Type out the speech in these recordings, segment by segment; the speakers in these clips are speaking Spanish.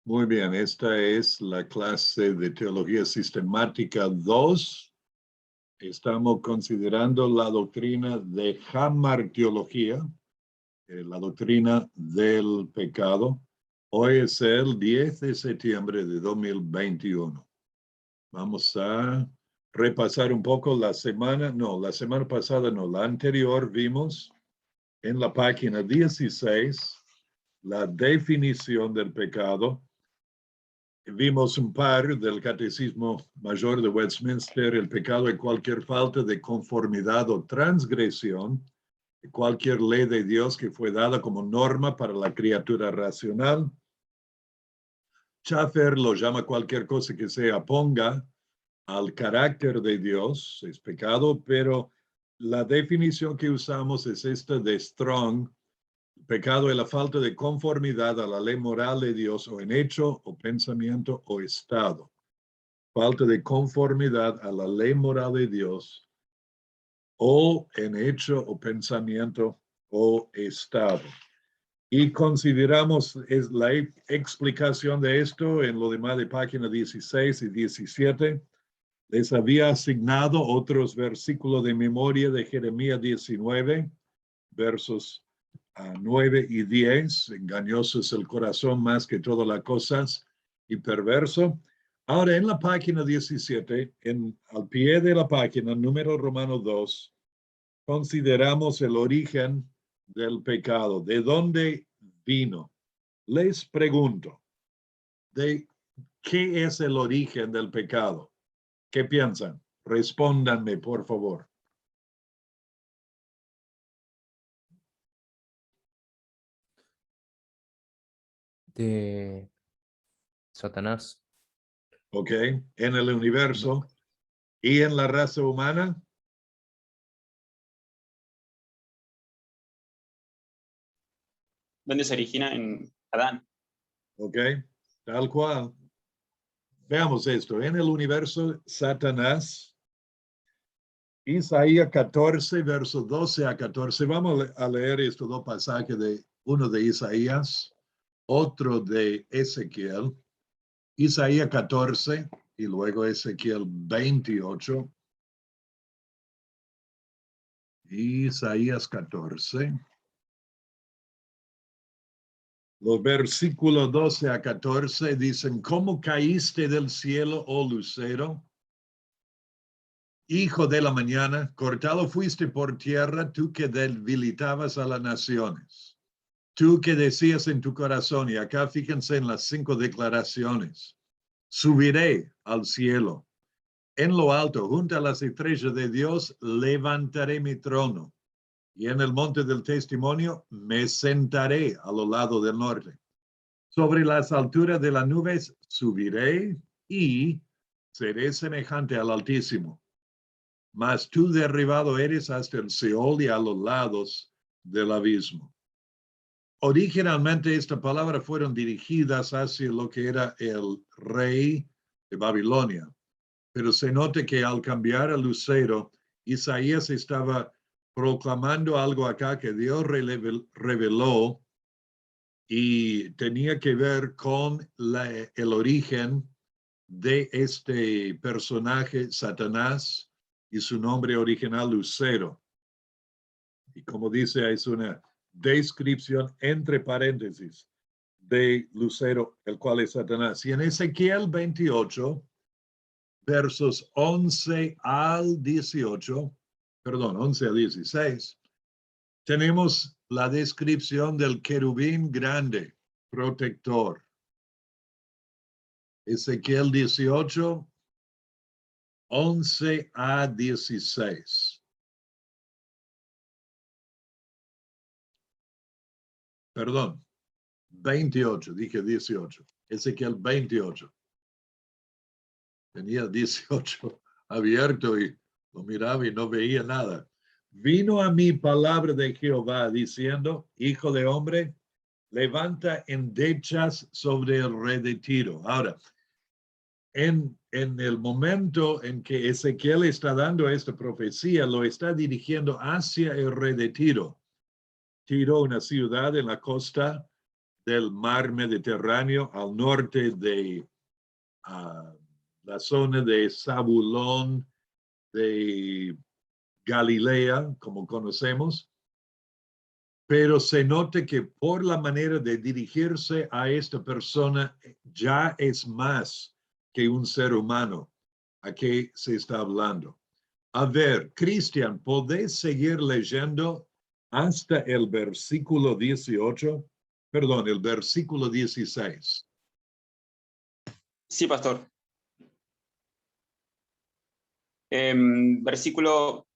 Muy bien, esta es la clase de Teología Sistemática 2. Estamos considerando la doctrina de Hamartiología, la doctrina del pecado. Hoy es el 10 de septiembre de 2021. Vamos a repasar un poco la semana pasada no, la anterior vimos en la página 16 la definición del pecado. Vimos un par del Catecismo Mayor de Westminster, el pecado es cualquier falta de conformidad o transgresión, cualquier ley de Dios que fue dada como norma para la criatura racional. Schaffer lo llama cualquier cosa que se oponga al carácter de Dios, es pecado, pero la definición que usamos es esta de Strong. Pecado es la falta de conformidad a la ley moral de Dios o en hecho o pensamiento o estado. Falta de conformidad a la ley moral de Dios o en hecho o pensamiento o estado. Y consideramos la explicación de esto en lo demás de página 16 y 17. Les había asignado otros versículos de memoria de Jeremías 19, versos 9 y 10. Engañoso es el corazón más que todas las cosas y perverso. Ahora, en la página 17, al pie de la página, número romano 2, consideramos el origen del pecado. ¿De dónde vino? Les pregunto, ¿de qué es el origen del pecado? ¿Qué piensan? Respóndanme, por favor. De Satanás. ¿Ok? En el universo y en la raza humana. ¿Dónde se origina? En Adán. ¿Ok? Tal cual. Veamos esto. En el universo, Satanás, Isaías 14, versos 12 a 14. Vamos a leer estos dos pasajes, uno de Isaías, otro de Ezequiel. Isaías 14 y luego Ezequiel 28. Isaías 14. Los versículos 12 a 14 dicen, ¿cómo caíste del cielo, oh lucero? Hijo de la mañana, cortado fuiste por tierra, tú que debilitabas a las naciones. Tú que decías en tu corazón, y acá fíjense en las 5 declaraciones, subiré al cielo. En lo alto, junto a las estrellas de Dios, levantaré mi trono. Y en el monte del testimonio me sentaré a lo lado del norte. Sobre las alturas de las nubes subiré y seré semejante al Altísimo. Mas tú derribado eres hasta el Seol y a los lados del abismo. Originalmente esta palabra fueron dirigidas hacia lo que era el rey de Babilonia. Pero se nota que al cambiar al lucero, Isaías estaba proclamando algo acá que Dios reveló y tenía que ver con el origen de este personaje, Satanás, y su nombre original, Lucero. Y como dice, es una descripción entre paréntesis de Lucero, el cual es Satanás. Y en Ezequiel 28, versos 11 al 18, perdón, 11 al 16, tenemos la descripción del querubín grande, protector. Ezequiel 18, 11 a 16. Perdón, 28, dije 18. Ezequiel 28. Tenía 18 abierto y lo miraba y no veía nada. Vino a mí palabra de Jehová diciendo, hijo de hombre, levanta endechas sobre el rey de Tiro. Ahora, en el momento en que Ezequiel está dando esta profecía, lo está dirigiendo hacia el rey de Tiro. Tiro, una ciudad en la costa del mar Mediterráneo, al norte de la zona de Zabulón, de Galilea, como conocemos, pero se nota que por la manera de dirigirse a esta persona ya es más que un ser humano a que se está hablando. A ver, Cristian, ¿podés seguir leyendo hasta el versículo 18? Perdón, el versículo 16. Sí, pastor. Versículo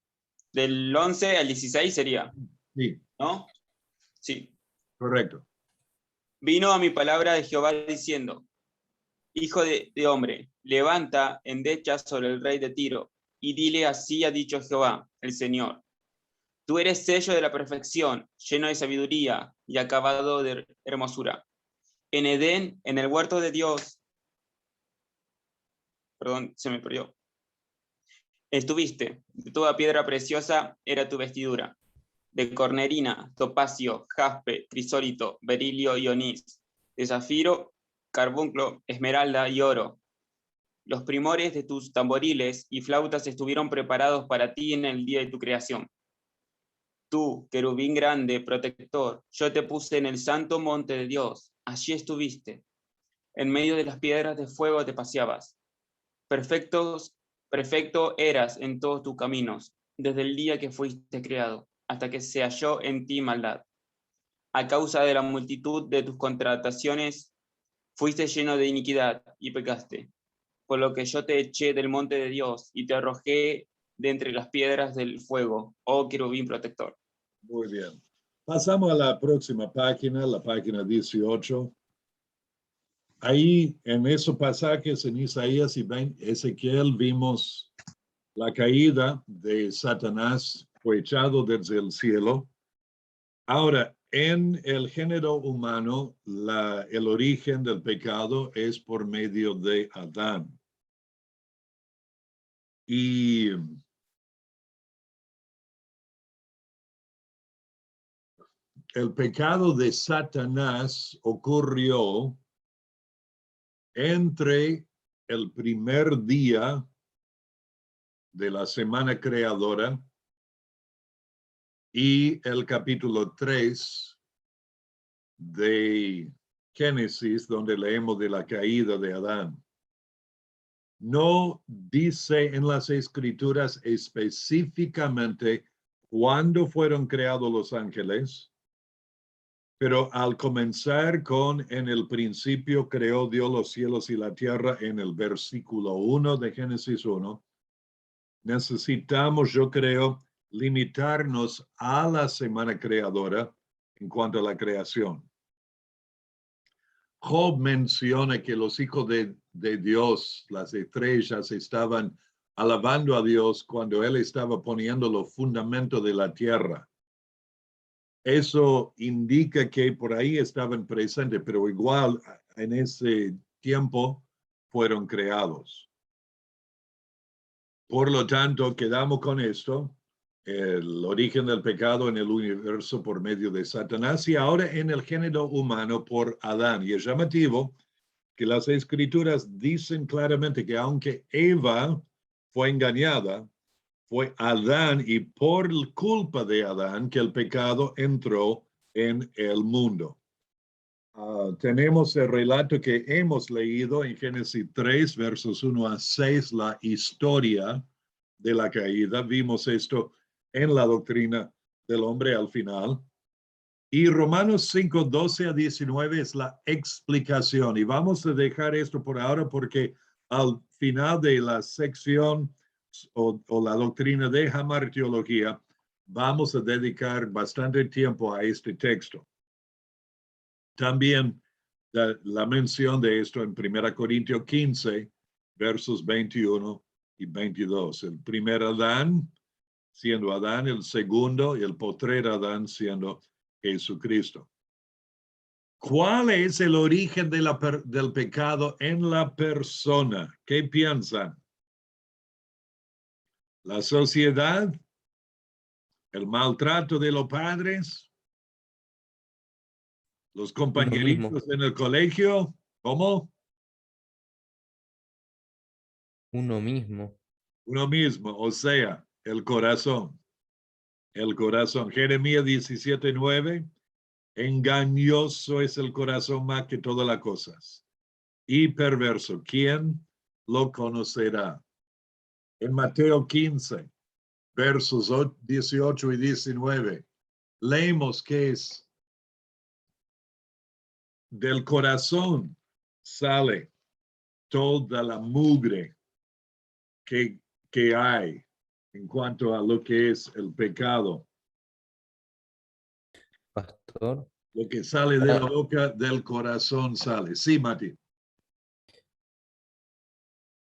del 11 al 16 sería, Sí, ¿no? Sí. correcto. Vino a mi palabra de Jehová diciendo, Hijo de hombre, levanta endecha sobre el rey de Tiro, y dile así ha dicho Jehová, el Señor. Tú eres sello de la perfección, lleno de sabiduría y acabado de hermosura. En Edén, en el huerto de Dios, perdón, se me perdió. Estuviste, de toda piedra preciosa era tu vestidura, de cornerina, topacio, jaspe, crisólito, berilio y onís, de zafiro, carbunclo, esmeralda y oro. Los primores de tus tamboriles y flautas estuvieron preparados para ti en el día de tu creación. Tú, querubín grande, protector, yo te puse en el santo monte de Dios, allí estuviste. En medio de las piedras de fuego te paseabas. Perfecto eras en todos tus caminos, desde el día que fuiste creado, hasta que se halló en ti maldad. A causa de la multitud de tus contrataciones, fuiste lleno de iniquidad y pecaste. Por lo que yo te eché del monte de Dios y te arrojé de entre las piedras del fuego, oh querubín protector. Muy bien. Pasamos a la próxima página, la página 18. Ahí, en esos pasajes en Isaías y Ezequiel, vimos la caída de Satanás, fue echado desde el cielo. Ahora, en el género humano, el origen del pecado es por medio de Adán. Y el pecado de Satanás ocurrió entre el primer día de la semana creadora y el capítulo 3 de Génesis, donde leemos de la caída de Adán. No dice en las escrituras específicamente cuándo fueron creados los ángeles, pero al comenzar con en el principio creó Dios los cielos y la tierra en el versículo 1 de Génesis 1, necesitamos, yo creo, limitarnos a la semana creadora en cuanto a la creación. Job menciona que los hijos de Dios, las estrellas, estaban alabando a Dios cuando él estaba poniendo los fundamentos de la tierra. Eso indica que por ahí estaban presentes, pero igual en ese tiempo fueron creados. Por lo tanto, quedamos con esto, el origen del pecado en el universo por medio de Satanás y ahora en el género humano por Adán. Y es llamativo que las escrituras dicen claramente que aunque Eva fue engañada, fue Adán y por culpa de Adán que el pecado entró en el mundo. Tenemos el relato que hemos leído en Génesis 3, versos 1 a 6, la historia de la caída. Vimos esto en la doctrina del hombre al final. Y Romanos 5, 12 a 19 es la explicación. Y vamos a dejar esto por ahora porque al final de la sección o la doctrina de Hamartiología, vamos a dedicar bastante tiempo a este texto. También la mención de esto en 1 Corintios 15, versos 21 y 22. El primer Adán siendo Adán, el segundo y el postrer Adán siendo Jesucristo. ¿Cuál es el origen del pecado en la persona? ¿Qué piensan? ¿La sociedad? ¿El maltrato de los padres? Los mismo. compañeritos en el colegio, ¿cómo? Uno mismo. Uno mismo, o sea, el corazón. El corazón. Jeremías 17:9. Engañoso es el corazón más que todas las cosas. Y perverso. ¿Quién lo conocerá? En Mateo 15, versos 18 y 19, leemos que es del corazón sale toda la mugre que hay en cuanto a lo que es el pecado. Pastor. Lo que sale de la boca del corazón sale. Sí, Mati.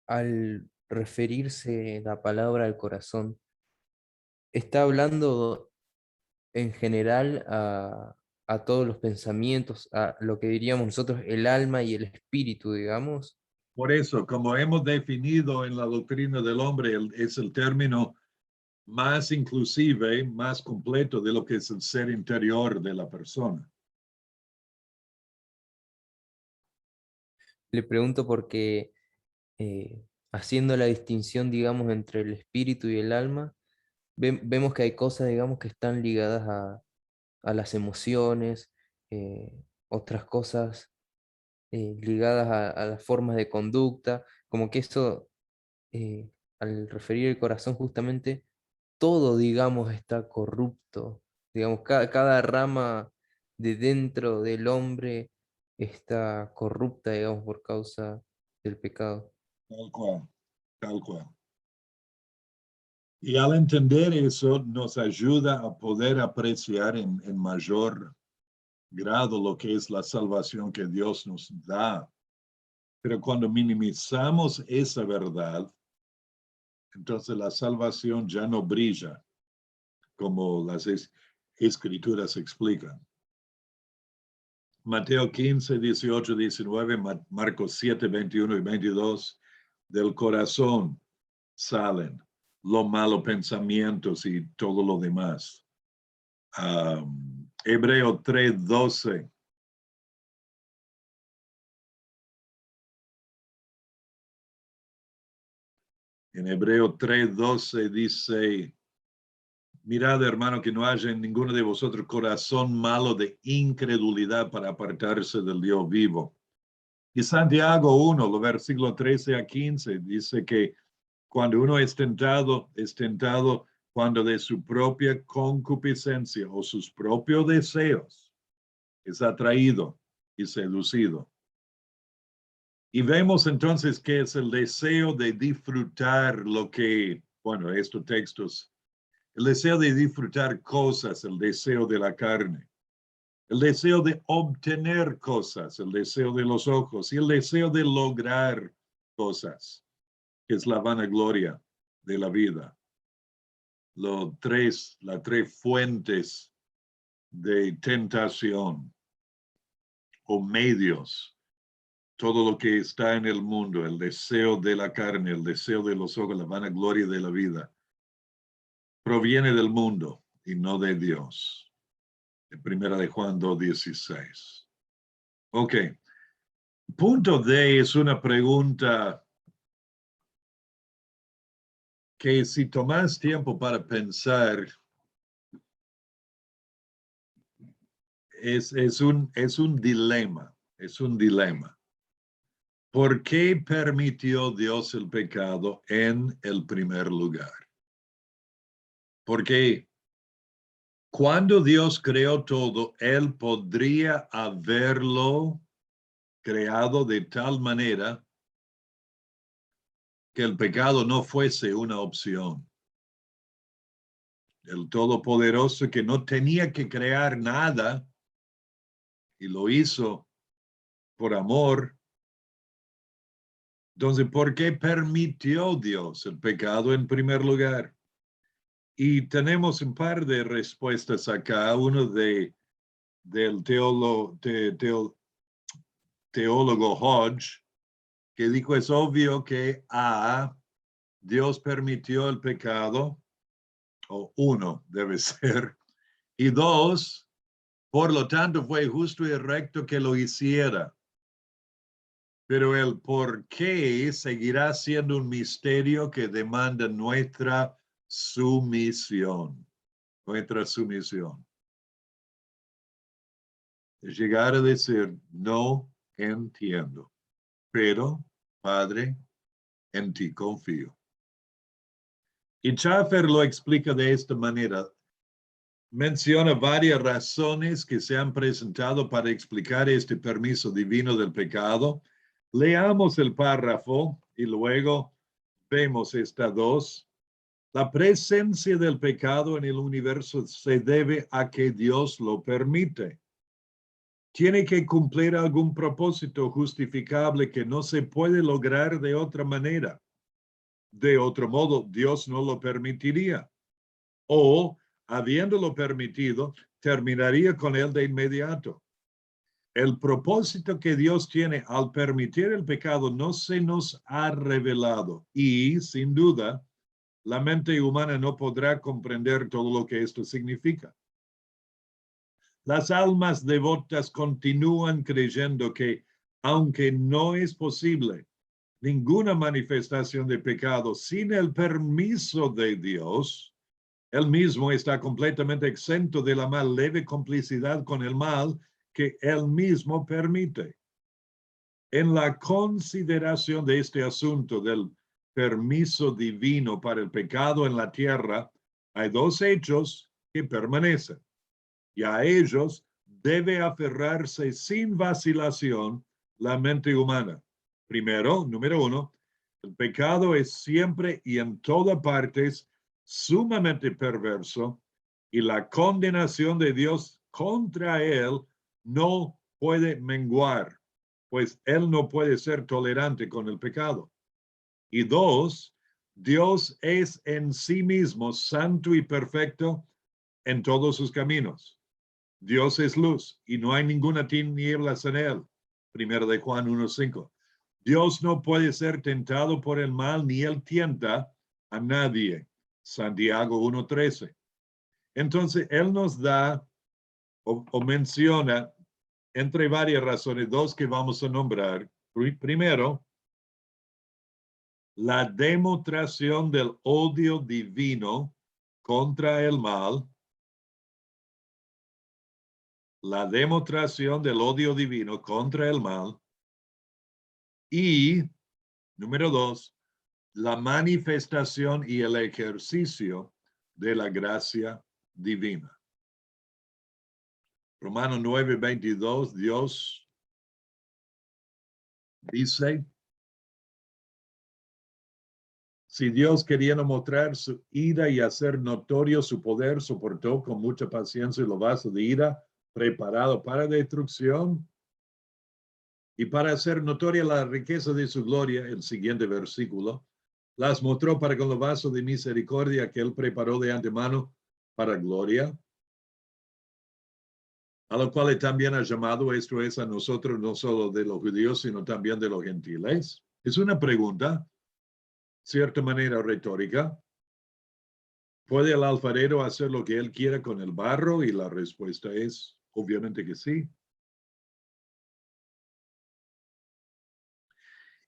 Al referirse la palabra al corazón, está hablando en general a todos los pensamientos, a lo que diríamos nosotros el alma y el espíritu, digamos. Por eso, como hemos definido en la doctrina del hombre, es el término más inclusive, más completo de lo que es el ser interior de la persona. Le pregunto porque haciendo la distinción, digamos, entre el espíritu y el alma, vemos que hay cosas, digamos, que están ligadas a las emociones, otras cosas ligadas a las formas de conducta, como que eso, al referir el corazón justamente, todo, digamos, está corrupto, digamos, cada rama de dentro del hombre está corrupta, digamos, por causa del pecado. Tal cual, tal cual. Y al entender eso, nos ayuda a poder apreciar en mayor grado lo que es la salvación que Dios nos da. Pero cuando minimizamos esa verdad, entonces la salvación ya no brilla como las escrituras explican. Mateo 15, 18, 19, Marcos 7, 21 y 22, del corazón salen los malos pensamientos y todo lo demás. Hebreo 3, 12. En Hebreo 3, 12 dice, mirad, hermano, que no haya en ninguno de vosotros corazón malo de incredulidad para apartarse del Dios vivo. Y Santiago 1, los versículos 13 a 15, dice que cuando uno es tentado cuando de su propia concupiscencia o sus propios deseos es atraído y seducido. Y vemos entonces que es el deseo de disfrutar lo que, bueno, estos textos, el deseo de disfrutar cosas, el deseo de la carne, el deseo de obtener cosas, el deseo de los ojos y el deseo de lograr cosas, que es la vanagloria de la vida. Las tres fuentes de tentación o medios, todo lo que está en el mundo, el deseo de la carne, el deseo de los ojos, la vanagloria de la vida, proviene del mundo y no de Dios. En primera de Juan 2:16. Ok. Punto D es una pregunta que si tomas tiempo para pensar, es un dilema, es un dilema. ¿Por qué permitió Dios el pecado en el primer lugar? Porque cuando Dios creó todo, Él podría haberlo creado de tal manera que el pecado no fuese una opción. El Todopoderoso que no tenía que crear nada y lo hizo por amor. Entonces, ¿por qué permitió Dios el pecado en primer lugar? Y tenemos un par de respuestas acá. Uno del teólogo Hodge, que dijo, es obvio que Dios permitió el pecado, o uno debe ser, y dos, Por lo tanto, fue justo y recto que lo hiciera. Pero el por qué seguirá siendo un misterio que demanda nuestra sumisión. Nuestra sumisión. Es llegar a decir, no entiendo, pero, Padre, en ti confío. Y Schaffer lo explica de esta manera. Menciona varias razones que se han presentado para explicar este permiso divino del pecado. Leamos el párrafo y luego vemos estas dos. La presencia del pecado en el universo se debe a que Dios lo permite. Tiene que cumplir algún propósito justificable que no se puede lograr de otra manera. De otro modo, Dios no lo permitiría. O, habiéndolo permitido, terminaría con él de inmediato. El propósito que Dios tiene al permitir el pecado no se nos ha revelado y, sin duda, la mente humana no podrá comprender todo lo que esto significa. Las almas devotas continúan creyendo que, aunque no es posible ninguna manifestación de pecado sin el permiso de Dios, él mismo está completamente exento de la más leve complicidad con el mal que él mismo permite. En la consideración de este asunto del permiso divino para el pecado en la tierra, hay dos hechos que permanecen, y a ellos debe aferrarse sin vacilación la mente humana. Primero, número uno, el pecado es siempre y en todas partes sumamente perverso y la condenación de Dios contra él no puede menguar, pues él no puede ser tolerante con el pecado. Y dos, Dios es en sí mismo santo y perfecto en todos sus caminos. Dios es luz y no hay ninguna tinieblas en él. Primero de Juan 1:5. Dios no puede ser tentado por el mal ni él tienta a nadie. Santiago 1:13. Entonces, él nos da o menciona entre varias razones, dos que vamos a nombrar. Primero, la demostración del odio divino contra el mal. La demostración del odio divino contra el mal. Y, número dos, la manifestación y el ejercicio de la gracia divina. Romanos 9:22, Dios dice, si Dios queriendo mostrar su ira y hacer notorio su poder, soportó con mucha paciencia los vasos de ira preparado para destrucción y para hacer notoria la riqueza de su gloria, el siguiente versículo, las mostró para con los vasos de misericordia que él preparó de antemano para gloria, a lo cual también ha llamado, esto es a nosotros, no solo de los judíos, sino también de los gentiles. Es una pregunta, cierta manera retórica. ¿Puede el alfarero hacer lo que él quiera con el barro? Y la respuesta es, obviamente que sí.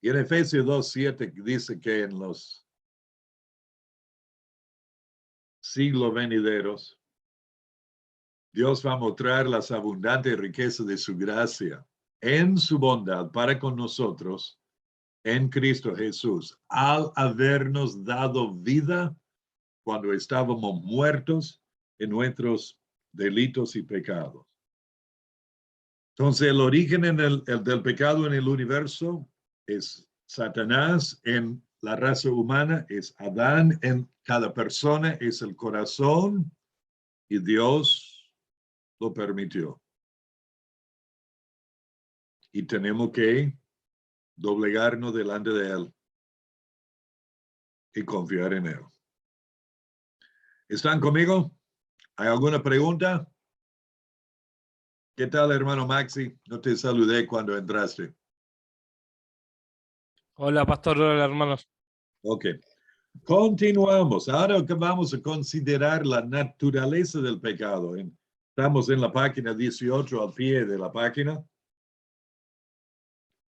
Y en Efesios 2:7 dice que en los siglos venideros, Dios va a mostrar las abundantes riquezas de su gracia en su bondad para con nosotros en Cristo Jesús, al habernos dado vida cuando estábamos muertos en nuestros delitos y pecados. Entonces, el origen del pecado en el universo es Satanás en la raza humana, es Adán en cada persona, es el corazón, y Dios lo permitió. Y tenemos que doblegarnos delante de él y confiar en él. ¿Están conmigo? ¿Hay alguna pregunta? ¿Qué tal, hermano Maxi? No te saludé cuando entraste. Hola, pastor, hola, hermanos. Ok. Continuamos. Ahora que vamos a considerar la naturaleza del pecado. Estamos en la página 18, al pie de la página.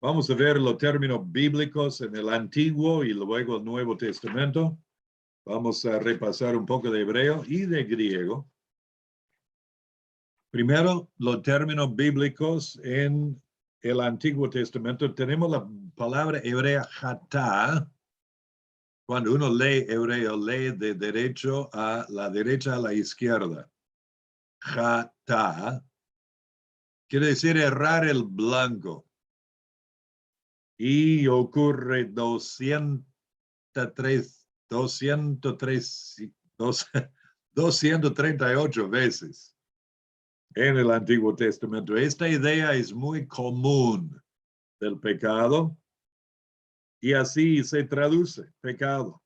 Vamos a ver los términos bíblicos en el Antiguo y luego el Nuevo Testamento. Vamos a repasar un poco de hebreo y de griego. Primero, los términos bíblicos en el Antiguo Testamento. Tenemos la palabra hebrea hatá. Cuando uno lee hebreo, lee de derecha a la izquierda. Hatá quiere decir errar el blanco. Y ocurre 238 veces en el Antiguo Testamento. Esta idea es muy común del pecado y así se traduce pecado,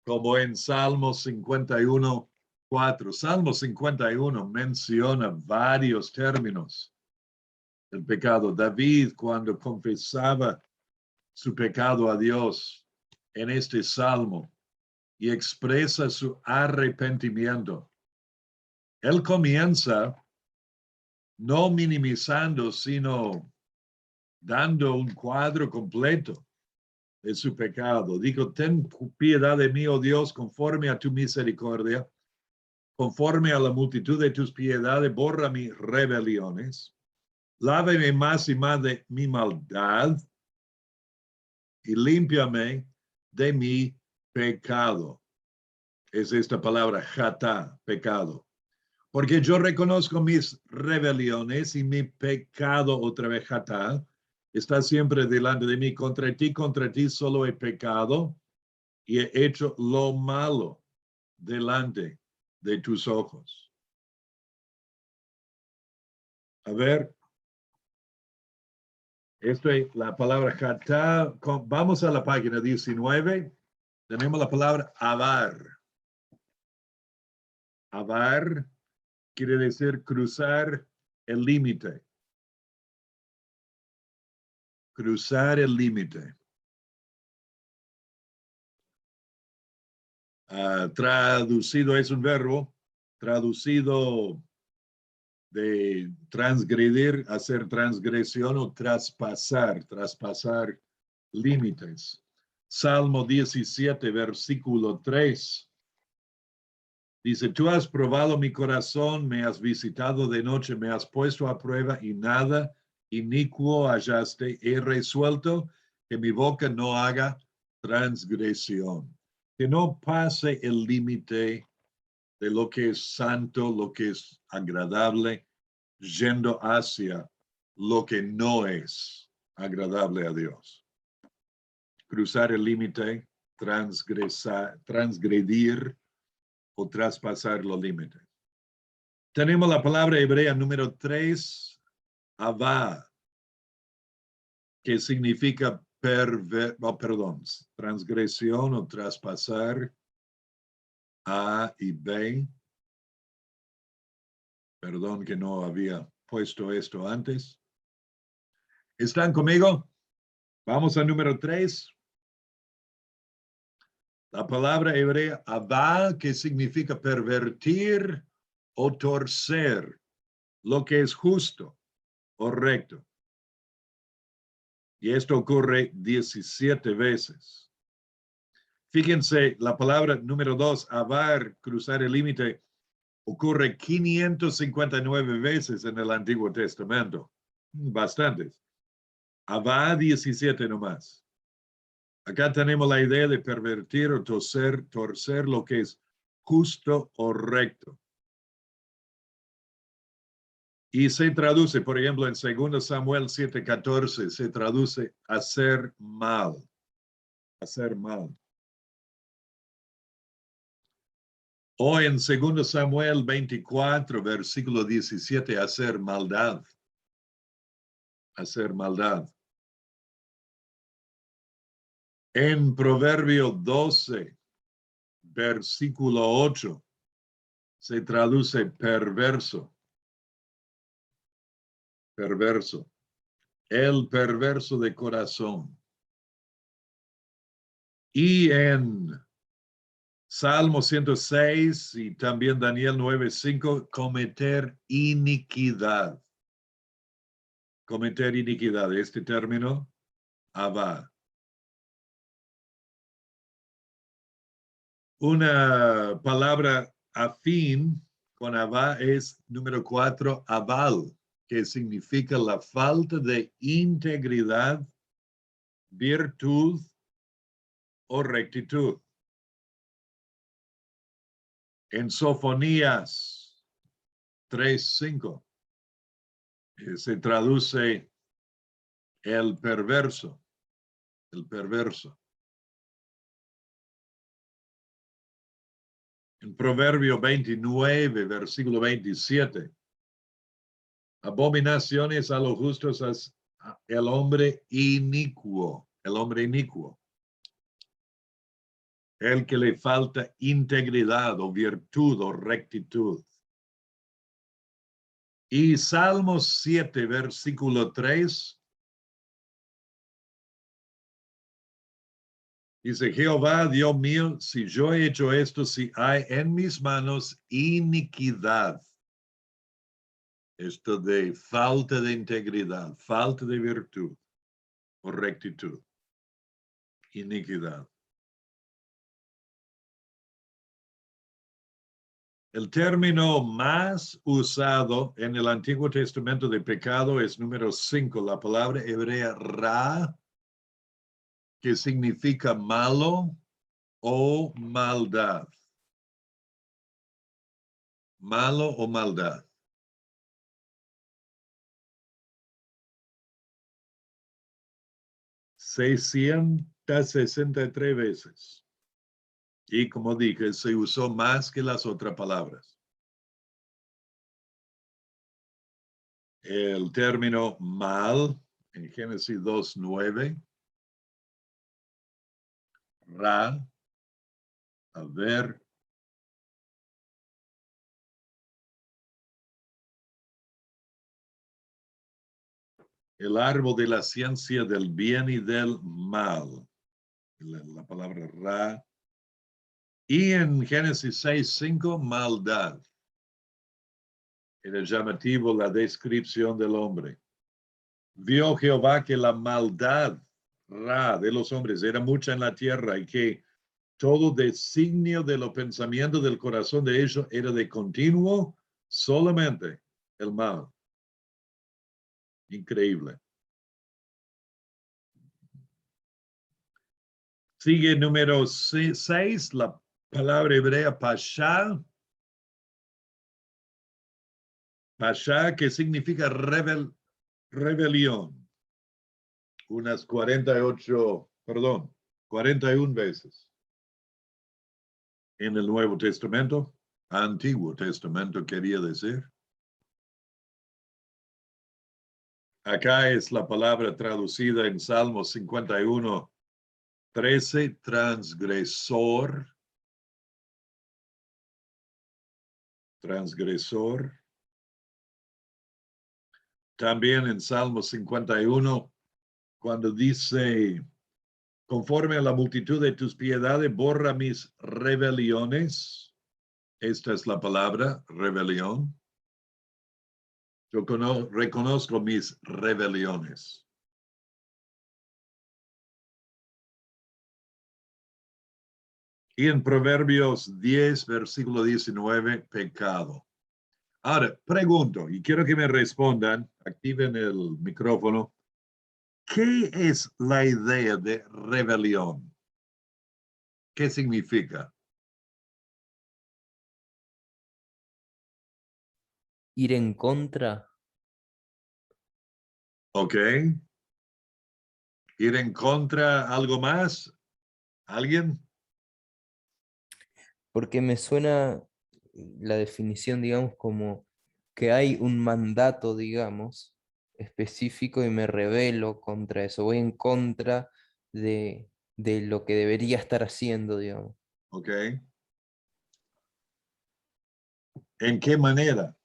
como en Salmo 51, 4. Salmo 51 menciona varios términos del pecado. David, cuando confesaba su pecado a Dios en este salmo y expresa su arrepentimiento, él comienza no minimizando, sino dando un cuadro completo de su pecado. Digo, ten piedad de mí, oh Dios, conforme a tu misericordia, conforme a la multitud de tus piedades, borra mis rebeliones, lávame más y más de mi maldad y límpiame de mi pecado. Es esta palabra, hatá, pecado. Porque yo reconozco mis rebeliones y mi pecado, otra vez hatá, está siempre delante de mí. Contra ti solo he pecado y he hecho lo malo delante de tus ojos. A ver, esto es la palabra hatá. Vamos a la página 19. Tenemos la palabra avar. Avar quiere decir cruzar el límite. Cruzar el límite. Traducido es un verbo, traducido de transgredir, hacer transgresión o traspasar límites. Salmo 17, versículo 3. Dice, tú has probado mi corazón, me has visitado de noche, me has puesto a prueba y nada inicuo hallaste. He resuelto que mi boca no haga transgresión, que no pase el límite de lo que es santo, lo que es agradable, yendo hacia lo que no es agradable a Dios. Cruzar el límite, transgredir o traspasar los límites. Tenemos la palabra hebrea número 3, avá, que significa transgresión o traspasar. A y B. Perdón que no había puesto esto antes. ¿Están conmigo? Vamos al número 3. La palabra hebrea avá, que significa pervertir o torcer lo que es justo o recto. Y esto ocurre 17 veces. Fíjense, la palabra número 2, avar, cruzar el límite, ocurre 559 veces en el Antiguo Testamento. Bastantes. Avá 17 nomás. Acá tenemos la idea de pervertir o torcer lo que es justo o recto. Y se traduce, por ejemplo, en 2 Samuel 7:14, se traduce hacer mal. Hacer mal. O en 2 Samuel 24, versículo 17, hacer maldad. Hacer maldad. En Proverbio 12, versículo 8, se traduce perverso. Perverso. El perverso de corazón. Y en Salmo 106 y también Daniel 9:5, cometer iniquidad. Cometer iniquidad, este término, avá. Una palabra afín con avá es número 4, aval, que significa la falta de integridad, virtud o rectitud. En Sofonías 3:5 se traduce el perverso, el perverso. En Proverbio 29, versículo 27, abominaciones a los justos es el hombre inicuo, el que le falta integridad o virtud o rectitud. Y Salmos 7, versículo 3, dice, Jehová, Dios mío, si yo he hecho esto, si hay en mis manos iniquidad, esto de falta de integridad, falta de virtud o rectitud, iniquidad. El término más usado en el Antiguo Testamento de pecado es número 5, la palabra hebrea ra, que significa malo o maldad. Malo o maldad. 663 veces. Y como dije, se usó más que las otras palabras. El término mal en Génesis 2:9. Ra, haber. El árbol de la ciencia del bien y del mal. La palabra ra. Y en Génesis 6:5, maldad. Era llamativo la descripción del hombre. Vio Jehová que la maldad ra de los hombres era mucha en la tierra y que todo designio de los pensamientos del corazón de ellos era de continuo solamente el mal. Increíble. Sigue número 6, la palabra hebrea pasha. Pasha, que significa rebelión. Unas 41 veces. En el Nuevo Testamento, Antiguo Testamento quería decir. Acá es la palabra traducida en Salmo 51:13, transgresor. Transgresor. También en Salmo 51, cuando dice, conforme a la multitud de tus piedades, borra mis rebeliones. Esta es la palabra, rebelión. Yo reconozco mis rebeliones. Y en Proverbios 10, versículo 19, pecado. Ahora, pregunto, y quiero que me respondan, activen el micrófono. ¿Qué es la idea de rebelión? ¿Qué significa? Ir en contra. Ok. Ir en contra, ¿algo más? ¿Alguien? Porque me suena la definición, digamos, como que hay un mandato, digamos, específico y me rebelo contra eso. Voy en contra de lo que debería estar haciendo, digamos. Ok. ¿En qué manera?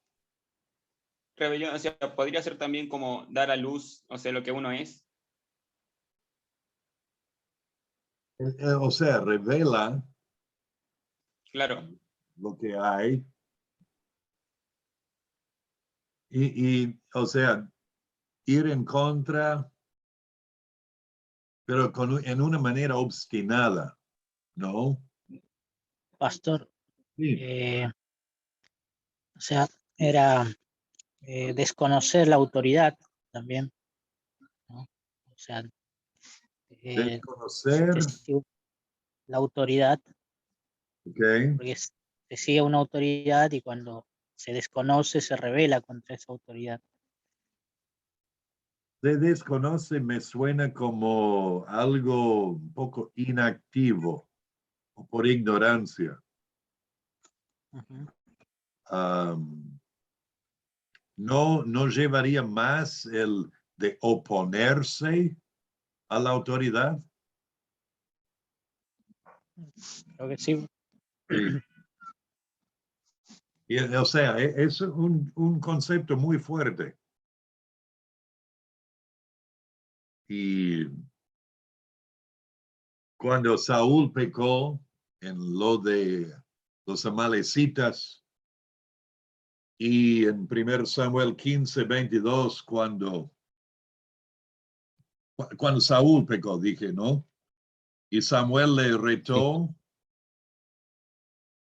Rebelión, o sea, podría ser también como dar a luz, o sea, lo que uno es. O sea, revela Claro. lo que hay. O sea, ir en contra, pero en una manera obstinada, ¿no? Pastor, Sí, o sea, era desconocer la autoridad también, ¿no? O sea, desconocer, la autoridad, ok. porque se sigue una autoridad y cuando se desconoce se revela contra esa autoridad. Se desconoce me suena como algo un poco inactivo o por ignorancia. Ujú. No llevaría más el de oponerse a la autoridad. Creo que sí. Sí. O sea, es un concepto muy fuerte. Y cuando Saúl pecó en lo de los amalecitas y en 1 Samuel 15:22, cuando Saúl pecó, dije, ¿no? Y Samuel le retó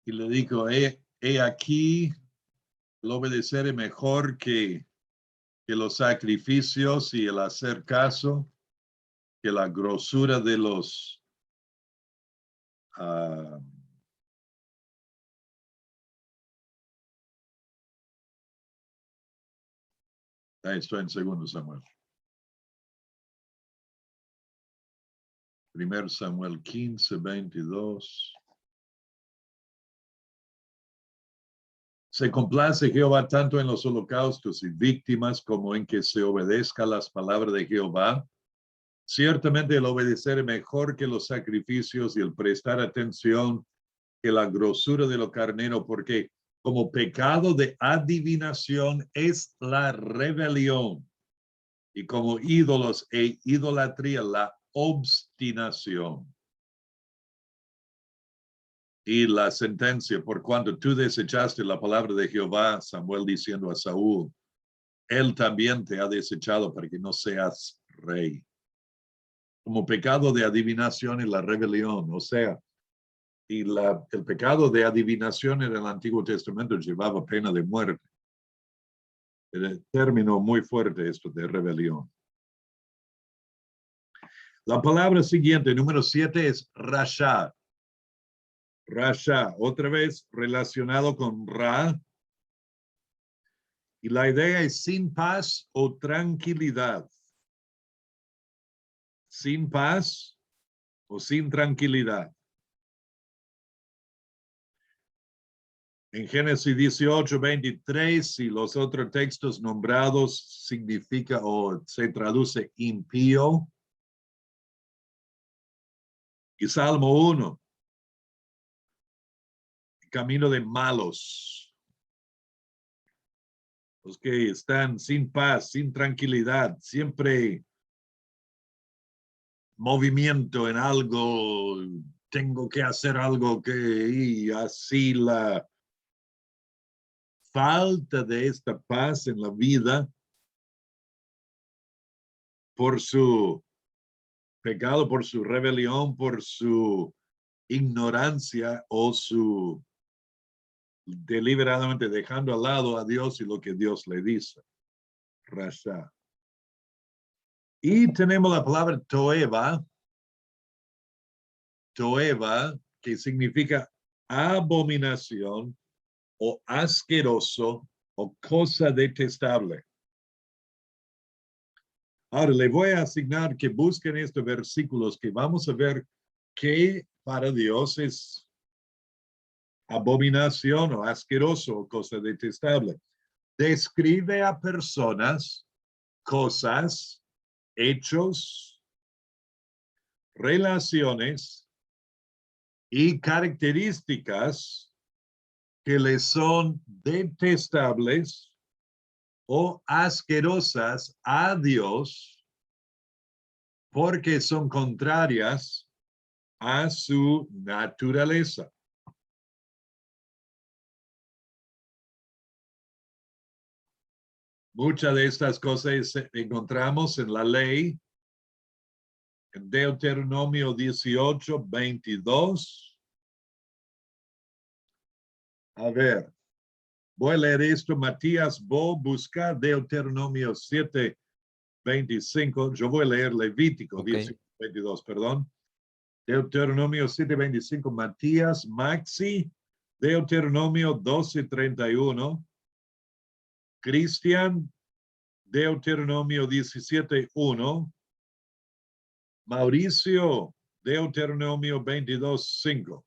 y le dijo, he aquí, el obedecer es mejor que los sacrificios y el hacer caso, que la grosura de los estoy en 2 Samuel. 1 Samuel 15:22. Se complace Jehová tanto en los holocaustos y víctimas como en que se obedezca las palabras de Jehová. Ciertamente el obedecer es mejor que los sacrificios y el prestar atención que la grosura de lo carnero, porque como pecado de adivinación es la rebelión y como ídolos e idolatría la obstinación. Y la sentencia, por cuanto tú desechaste la palabra de Jehová, Samuel diciendo a Saúl, él también te ha desechado para que no seas rey. Como pecado de adivinación y la rebelión, o sea, y el pecado de adivinación en el Antiguo Testamento llevaba pena de muerte. El término muy fuerte esto de rebelión. La palabra siguiente, número 7, es rasha. Rasha, otra vez relacionado con Ra. Y la idea es sin paz o tranquilidad. Sin paz o sin tranquilidad. En Génesis 18:23 y los otros textos nombrados significa o se traduce impío. Y Salmo 1, camino de malos. Los que están sin paz, sin tranquilidad, siempre movimiento en algo, tengo que hacer algo y así la falta de esta paz en la vida por su pecado, por su rebelión, por su ignorancia o su deliberadamente dejando al lado a Dios y lo que Dios le dice. Rasha. Y tenemos la palabra toeva, que significa abominación o asqueroso o cosa detestable. Ahora le voy a asignar que busquen estos versículos que vamos a ver que para Dios es abominación o asqueroso o cosa detestable. Describe a personas, cosas, hechos, relaciones y características que le son detestables o asquerosas a Dios porque son contrarias a su naturaleza. Muchas de estas cosas encontramos en la ley, en Deuteronomio 18, 22. A ver, voy a leer esto. Matías, vos busca Deuteronomio 7, 25. Yo voy a leer Levítico Ok. 18, 22, perdón. Deuteronomio 7, 25. Matías, Maxi, Deuteronomio 12, 31. Cristian, Deuteronomio 17, 1. Mauricio, Deuteronomio 22, 5.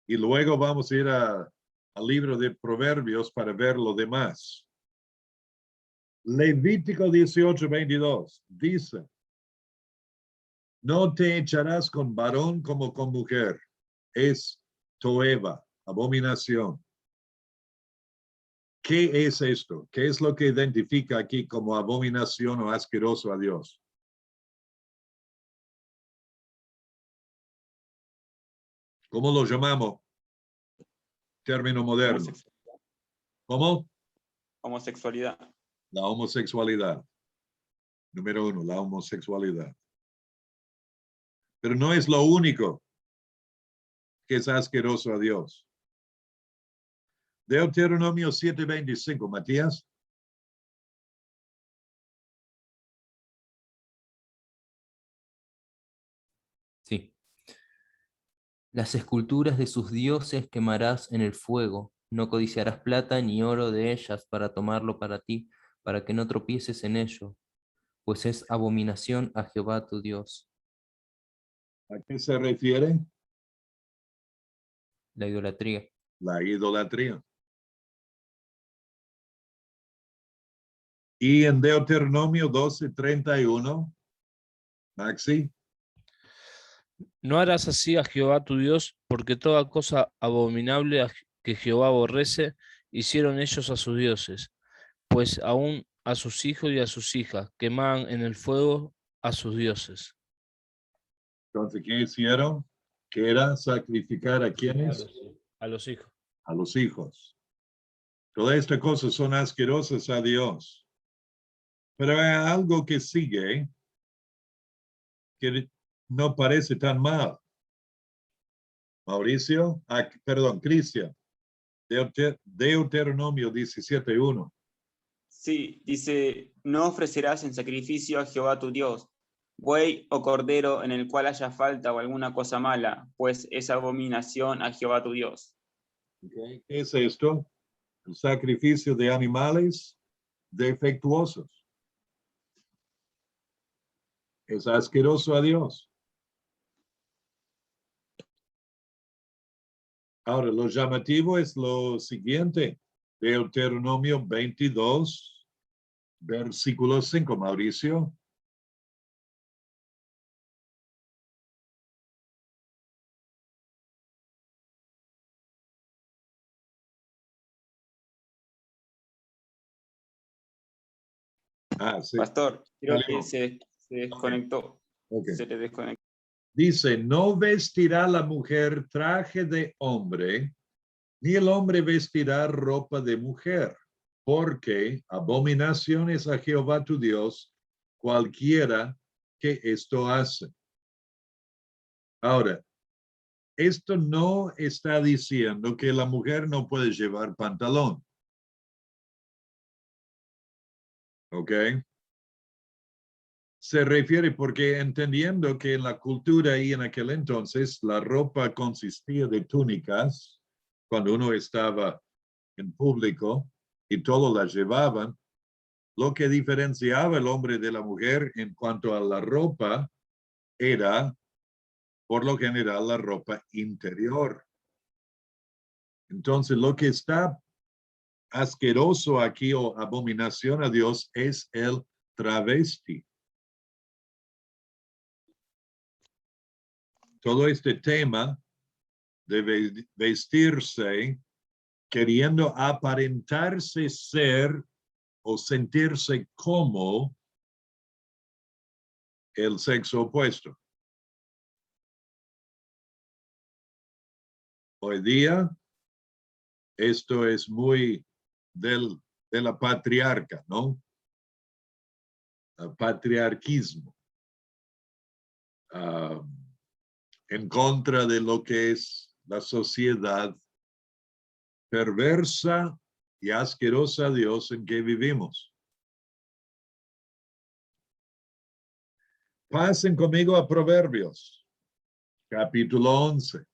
Y luego vamos a ir al libro de Proverbios para ver lo demás. Levítico 18, 22 dice, no te echarás con varón como con mujer. Es toeva, abominación. ¿Qué es esto? ¿Qué es lo que identifica aquí como abominación o asqueroso a Dios? ¿Cómo lo llamamos? Término moderno. Homosexualidad. ¿Cómo? Homosexualidad. La homosexualidad. Número 1, la homosexualidad. Pero no es lo único que es asqueroso a Dios. Deuteronomio 7:25, Matías. Sí. Las esculturas de sus dioses quemarás en el fuego. No codiciarás plata ni oro de ellas para tomarlo para ti, para que no tropieces en ello, pues es abominación a Jehová tu Dios. ¿A qué se refiere? La idolatría. La idolatría. Y en Deuteronomio 12:31, Maxi. No harás así a Jehová tu Dios, porque toda cosa abominable que Jehová aborrece, hicieron ellos a sus dioses, pues aún a sus hijos y a sus hijas quemaban en el fuego a sus dioses. Entonces, ¿qué hicieron? Que era sacrificar a quienes? A los hijos. A los hijos. Todas estas cosas son asquerosas a Dios. Pero hay algo que sigue que no parece tan mal. Mauricio, perdón, Cristian, Deuteronomio 17:1. Sí, dice, no ofrecerás en sacrificio a Jehová tu Dios, buey o cordero en el cual haya falta o alguna cosa mala, pues es abominación a Jehová tu Dios. ¿Qué es esto? El sacrificio de animales defectuosos. Es asqueroso a Dios. Ahora, lo llamativo es lo siguiente. Deuteronomio 22, versículo 5, Mauricio. Sí. Pastor, creo que Salió. se desconectó. Okay. Se le desconectó. Dice, no vestirá la mujer traje de hombre, ni el hombre vestirá ropa de mujer, porque abominación es a Jehová tu Dios, cualquiera que esto hace. Ahora, esto no está diciendo que la mujer no puede llevar pantalón. ¿Ok? Se refiere porque entendiendo que en la cultura y en aquel entonces la ropa consistía de túnicas, cuando uno estaba en público y todos la llevaban, lo que diferenciaba el hombre de la mujer en cuanto a la ropa era, por lo general, la ropa interior. Entonces, lo que está asqueroso aquí o abominación a Dios es el travesti. Todo este tema de vestirse queriendo aparentarse ser o sentirse como el sexo opuesto. Hoy día, esto es muy del de la patriarca, ¿no? El patriarquismo. En contra de lo que es la sociedad perversa y asquerosa a Dios en que vivimos. Pasen conmigo a Proverbios, capítulo 11.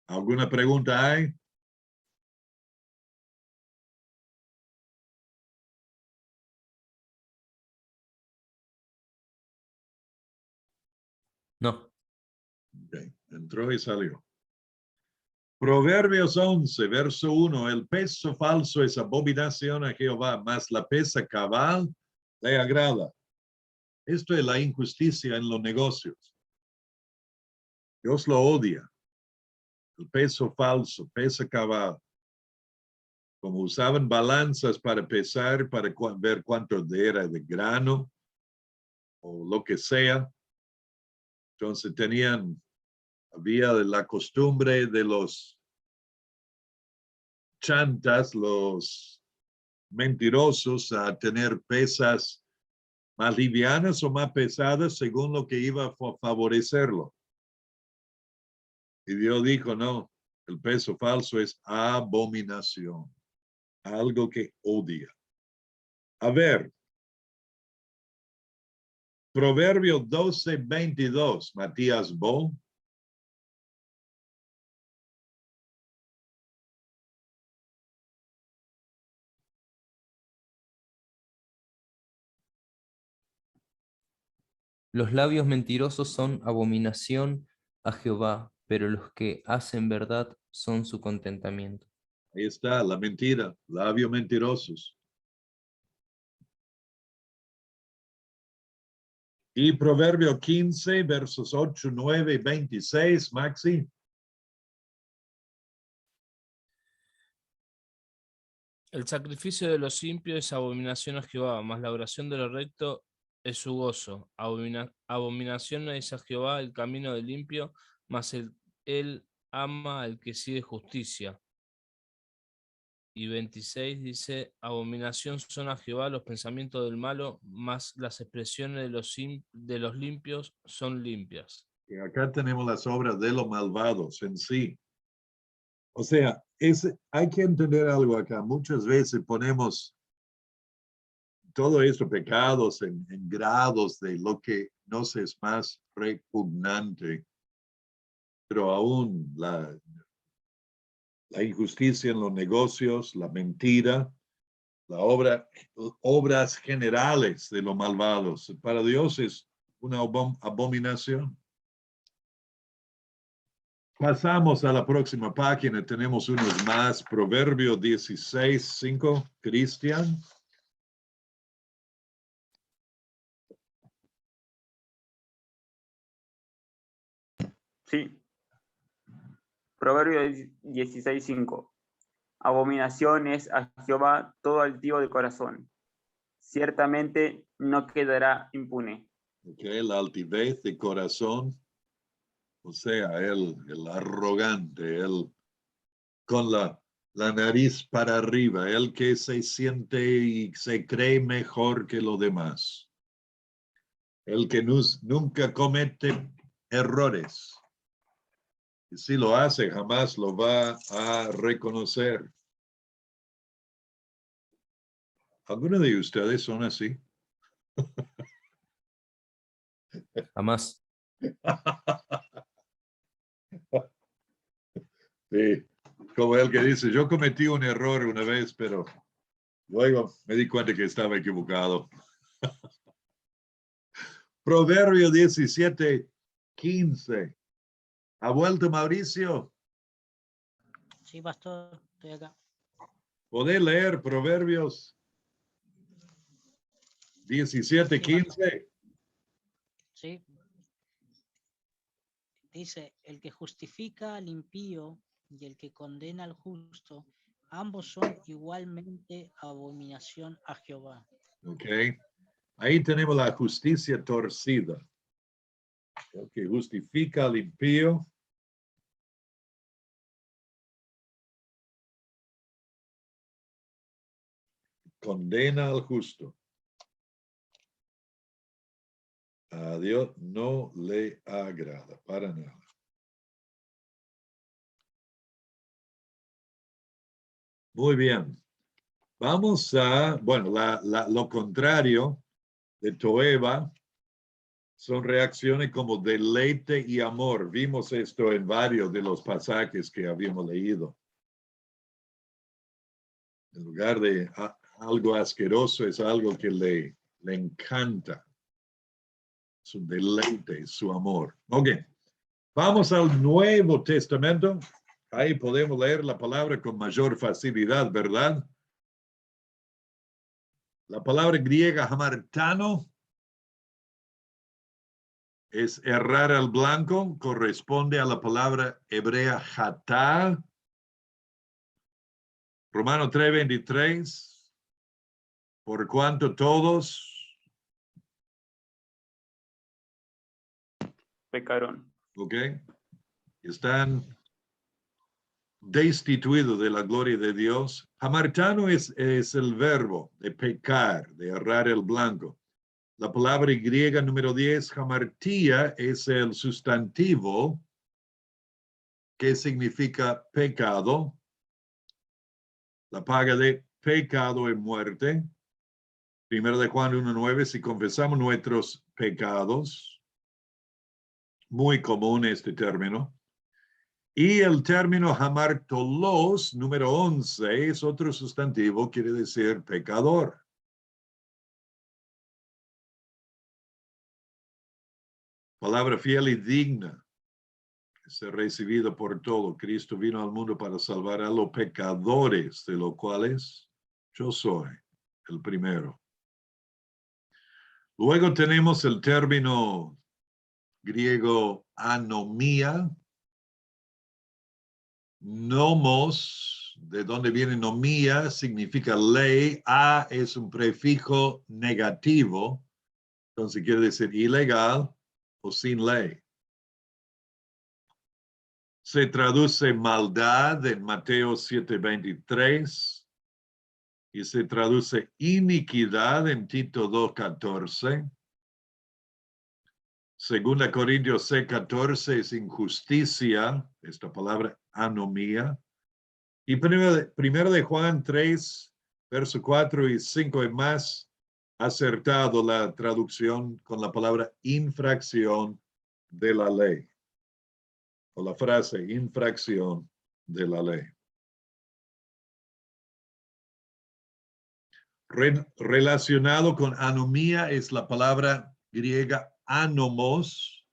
¿Alguna pregunta hay? No. Okay. Entró y salió. Proverbios 11, verso 1. El peso falso es abominación a Jehová, mas la pesa cabal le agrada. Esto es la injusticia en los negocios. Dios lo odia. El peso falso, pesa cabal. Como usaban balanzas para pesar, para ver cuánto era de grano o lo que sea. Entonces había la costumbre de los chantas, los mentirosos, a tener pesas más livianas o más pesadas según lo que iba a favorecerlo. Y Dios dijo, no, el peso falso es abominación, algo que odia. A ver, Proverbios 12:22, Matías Bo. Los labios mentirosos son abominación a Jehová, pero los que hacen verdad son su contentamiento. Ahí está, la mentira, labios mentirosos. Y Proverbio 15, versos 8, 9 y 26, Maxi. El sacrificio de los impios es abominación a Jehová, mas la oración de los rectos es su gozo. Abominación es a Jehová el camino del limpio, mas él ama al que sigue justicia. Y 26 dice, abominación son a Jehová los pensamientos del malo, mas las expresiones de los limpios son limpias. Y acá tenemos las obras de los malvados en sí. O sea, hay que entender algo acá. Muchas veces ponemos todo esto, pecados, en grados de lo que nos es más repugnante, pero aún la injusticia en los negocios, la mentira, obras generales de los malvados, para Dios es una abominación. Pasamos a la próxima página, tenemos unos más, Proverbios 16:5, Cristian. Sí. Proverbio 16:5. Abominación es a Jehová todo altivo de corazón. Ciertamente no quedará impune. Okay, la altivez de corazón, o sea, el arrogante, el con la nariz para arriba, el que se siente y se cree mejor que los demás, el que nunca comete errores. Y si lo hace, jamás lo va a reconocer. ¿Algunos de ustedes son así? Jamás. Sí, como el que dice, yo cometí un error una vez, pero luego me di cuenta que estaba equivocado. Proverbio 17:15. ¿Ha vuelto Mauricio? Sí, pastor, estoy acá. ¿Podés leer Proverbios 17:15? Sí. Dice, el que justifica al impío y el que condena al justo, ambos son igualmente abominación a Jehová. Ok. Ahí tenemos la justicia torcida. El que justifica al impío. condena al justo. A Dios no le agrada para nada. Muy bien. Vamos a, bueno, lo contrario de Toeva son reacciones como deleite y amor. Vimos esto en varios de los pasajes que habíamos leído. En lugar de algo asqueroso, es algo que le encanta. Su deleite, su amor. Ok. Vamos al Nuevo Testamento. Ahí podemos leer la palabra con mayor facilidad, ¿verdad? La palabra griega hamartano es errar al blanco, corresponde a la palabra hebrea hatá. Romano 3:23. Por cuanto todos, Pecaron. ¿ok? Están destituidos de la gloria de Dios. Hamartano es el verbo de pecar, de errar el blanco. La palabra griega número 10, hamartía, es el sustantivo que significa pecado. La paga de pecado es muerte. 1 de Juan 1:9, si confesamos nuestros pecados, muy común este término. Y el término hamartolos, número 11, es otro sustantivo, quiere decir pecador. Palabra fiel y digna, es recibida por todo. Cristo vino al mundo para salvar a los pecadores, de los cuales yo soy el primero. Luego tenemos el término griego anomía. Nomos, de donde viene nomía, significa ley. A es un prefijo negativo, entonces quiere decir ilegal o sin ley. Se traduce maldad en Mateo 7:23 y se traduce iniquidad en Tito 2:14. 2 Corintios 6:14 es injusticia, esta palabra anomía. Y primero de Juan 3, verso 4 y 5 es más acertado la traducción con la palabra infracción de la ley. O la frase infracción de la ley. Relacionado con anomía es la palabra griega anomos,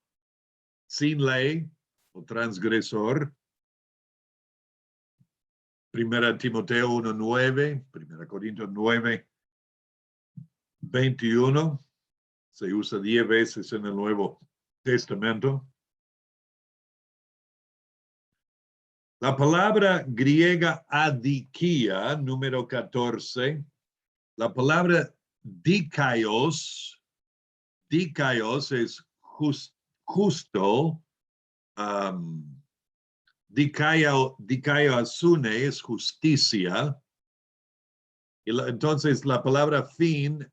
sin ley o transgresor. 1 Timoteo 1:9, 1 Corintios 9:21, se usa 10 veces en el Nuevo Testamento. La palabra griega adikia, número 14, la palabra dikaios es justo, dikaiosune es justicia, y entonces la palabra fin,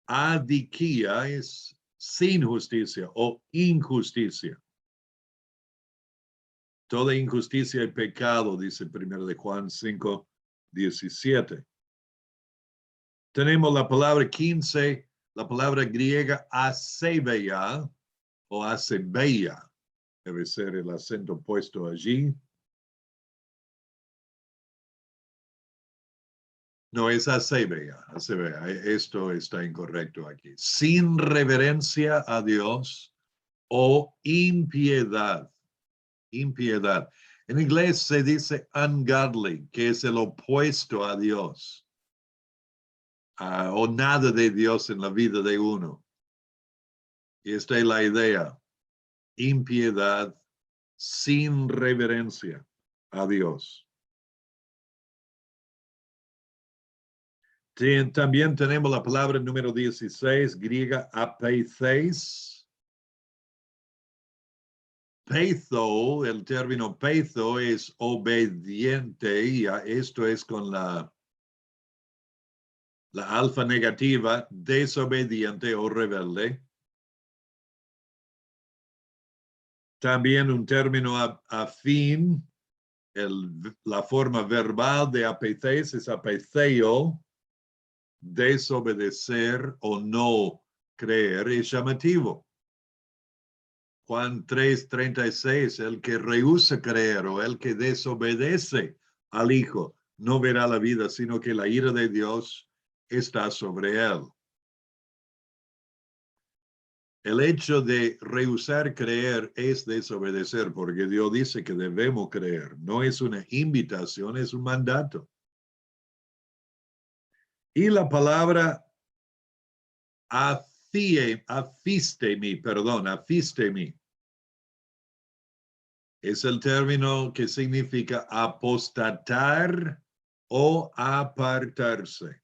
adikia, es sin justicia o injusticia. Toda injusticia y pecado, dice 1 de Juan 5:17. Tenemos la palabra 15, la palabra griega asebeia o asebeia. Debe ser el acento puesto allí. No, es asebeia. Esto está incorrecto aquí. Sin reverencia a Dios o impiedad. Impiedad. En inglés se dice ungodly, que es el opuesto a Dios. O nada de Dios en la vida de uno. Y esta es la idea. Impiedad sin reverencia a Dios. También tenemos la palabra número 16, griega apetheis. Peitho, el término peitho es obediente, y esto es con la la alfa negativa, desobediente o rebelde. También un término afín, la forma verbal de apetheis es apetheio, desobedecer o no creer, es llamativo. Juan 3:36, el que rehúsa creer o el que desobedece al Hijo no verá la vida, sino que la ira de Dios está sobre él. El hecho de rehusar creer es desobedecer, porque Dios dice que debemos creer. No es una invitación, es un mandato. Y la palabra afistemi, es el término que significa apostatar o apartarse.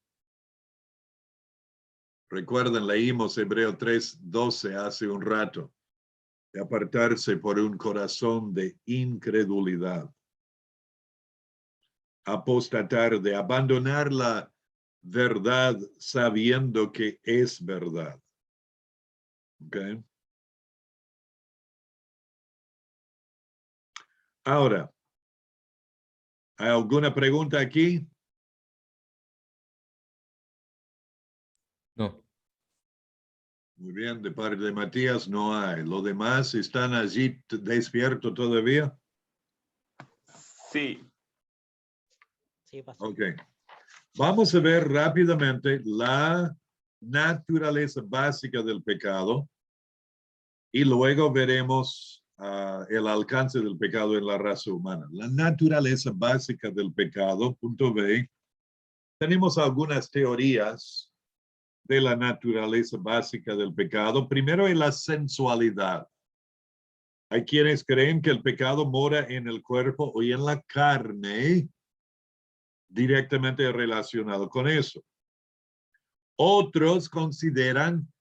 Recuerden, leímos Hebreo 3:12 hace un rato, de apartarse por un corazón de incredulidad. Apostatar, de abandonar la verdad sabiendo que es verdad. ¿Ok? Ahora, ¿hay alguna pregunta aquí? No. Muy bien, de parte de Matías no hay. ¿Los demás están allí despiertos todavía? Sí. Sí, pastor. Ok. Vamos a ver rápidamente la naturaleza básica del pecado y luego veremos el alcance del pecado en la raza humana. La naturaleza básica del pecado, punto B. Tenemos algunas teorías de la naturaleza básica del pecado. Primero es la sensualidad. Hay quienes creen que el pecado mora en el cuerpo o en la carne, directamente relacionado con eso. Otros consideran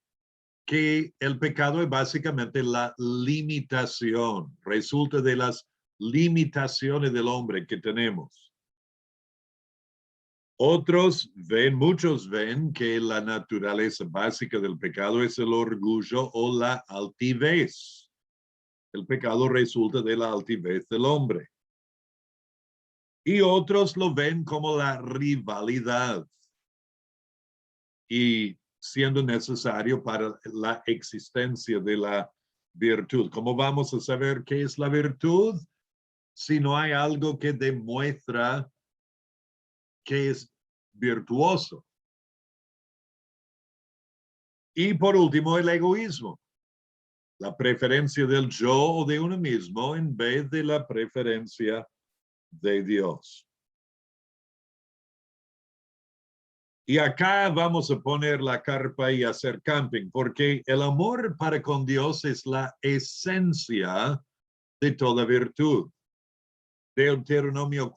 que el pecado es básicamente la limitación, resulta de las limitaciones del hombre que tenemos. Muchos ven que la naturaleza básica del pecado es el orgullo o la altivez. El pecado resulta de la altivez del hombre. Y otros lo ven como la rivalidad. Y siendo necesario para la existencia de la virtud. ¿Cómo vamos a saber qué es la virtud? Si no hay algo que demuestra que es virtuoso. Y por último, el egoísmo. La preferencia del yo o de uno mismo en vez de la preferencia de Dios. Y acá vamos a poner la carpa y hacer camping, porque el amor para con Dios es la esencia de toda virtud. Deuteronomio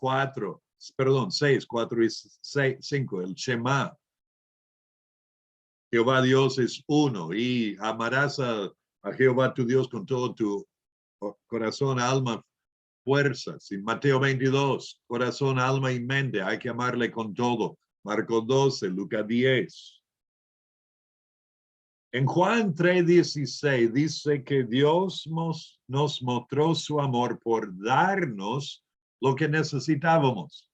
6, 4 y 5, el Shema. Jehová Dios es uno y amarás a Jehová tu Dios con todo tu corazón, alma, fuerzas. En Mateo 22, corazón, alma y mente, hay que amarle con todo. Marcos 12, Lucas 10. En Juan 3:16 dice que Dios nos mostró su amor por darnos lo que necesitábamos,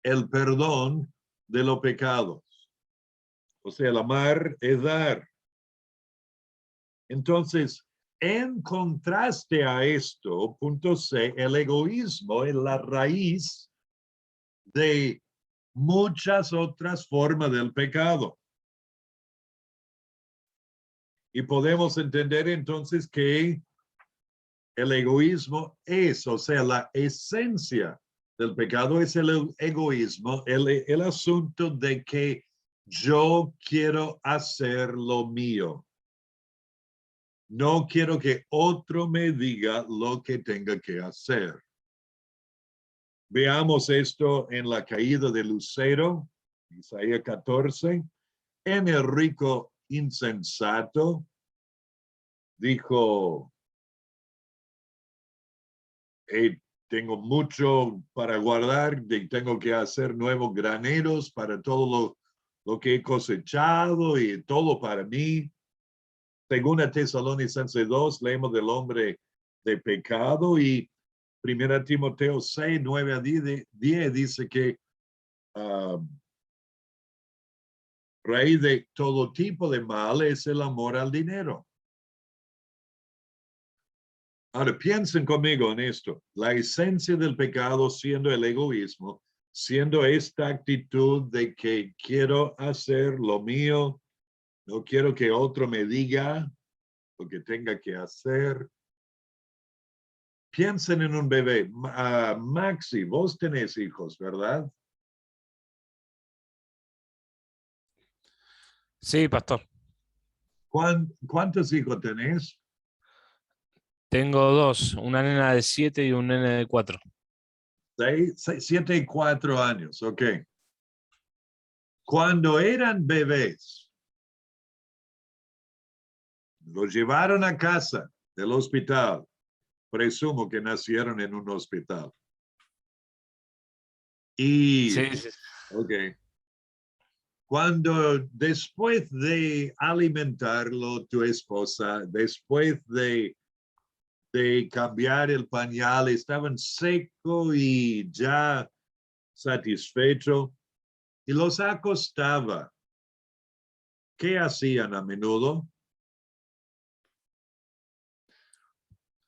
el perdón de los pecados. O sea, el amar es dar. Entonces, en contraste a esto, punto C, el egoísmo es la raíz de muchas otras formas del pecado. Y podemos entender entonces que el egoísmo es, o sea, la esencia del pecado es el egoísmo, el asunto de que yo quiero hacer lo mío. No quiero que otro me diga lo que tenga que hacer. Veamos esto en la caída de Lucero, Isaías 14. En el rico insensato dijo, tengo mucho para guardar, tengo que hacer nuevos graneros para todo lo que he cosechado y todo para mí. Según Tesalonicenses 2, leemos del hombre de pecado y 1 Timoteo 6, 9 a 10 dice que raíz de todo tipo de mal es el amor al dinero. Ahora, piensen conmigo en esto. La esencia del pecado siendo el egoísmo, siendo esta actitud de que quiero hacer lo mío, no quiero que otro me diga lo que tenga que hacer. Piensen en un bebé. Maxi, vos tenés hijos, ¿verdad? Sí, pastor. ¿Cuántos hijos tenés? Tengo dos, una nena de 7 y un nene de 4. 7 y 4 años, ok. Cuando eran bebés, los llevaron a casa del hospital. Presumo que nacieron en un hospital. Y, Sí, sí. ok. Cuando después de alimentarlo tu esposa, después de cambiar el pañal, estaban seco y ya satisfecho y los acostaba. ¿Qué hacían a menudo?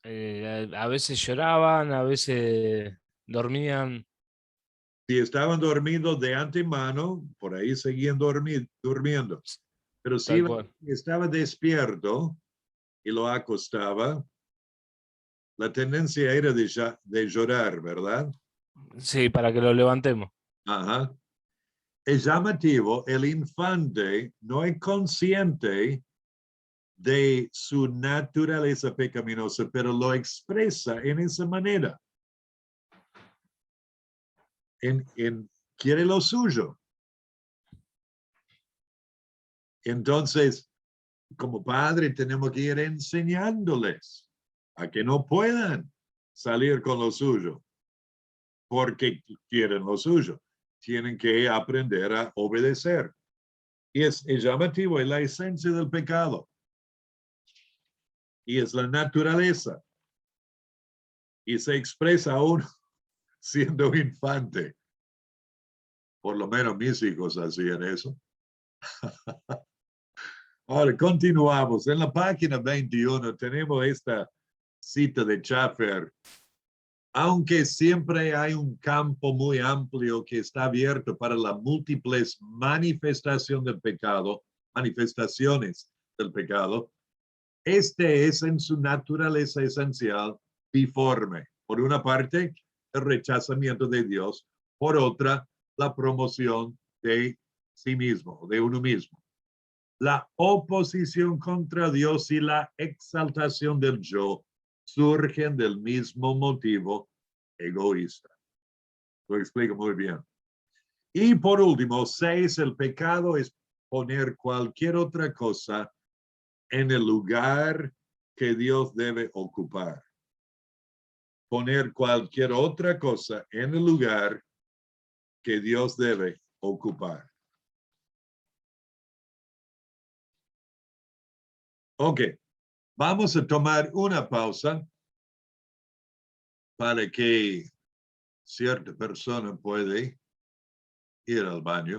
A veces lloraban, a veces dormían. Si estaban dormidos de antemano, por ahí seguían durmiendo. Pero si Tal cual. estaba despierto y lo acostaba, la tendencia era de llorar, ¿verdad? Sí, para que lo levantemos. Ajá. Es llamativo, el infante no es consciente de su naturaleza pecaminosa, pero lo expresa en esa manera. Quiere lo suyo. Entonces, como padre, tenemos que ir enseñándoles a que no puedan salir con lo suyo, porque quieren lo suyo. Tienen que aprender a obedecer. Y es llamativo, es la esencia del pecado. Y es la naturaleza. Y se expresa aún siendo infante. Por lo menos mis hijos hacían eso. Ahora, continuamos. En la página 21 tenemos esta cita de Schaffer. Aunque siempre hay un campo muy amplio que está abierto para las múltiples manifestaciones del pecado, este es en su naturaleza esencial biforme. Por una parte, el rechazamiento de Dios. Por otra, la promoción de sí mismo, de uno mismo. La oposición contra Dios y la exaltación del yo surgen del mismo motivo egoísta. Lo explico muy bien. Y por último, 6, el pecado es poner cualquier otra cosa en el lugar que Dios debe ocupar. Poner cualquier otra cosa en el lugar que Dios debe ocupar. Ok, vamos a tomar una pausa para que cierta persona puede ir al baño.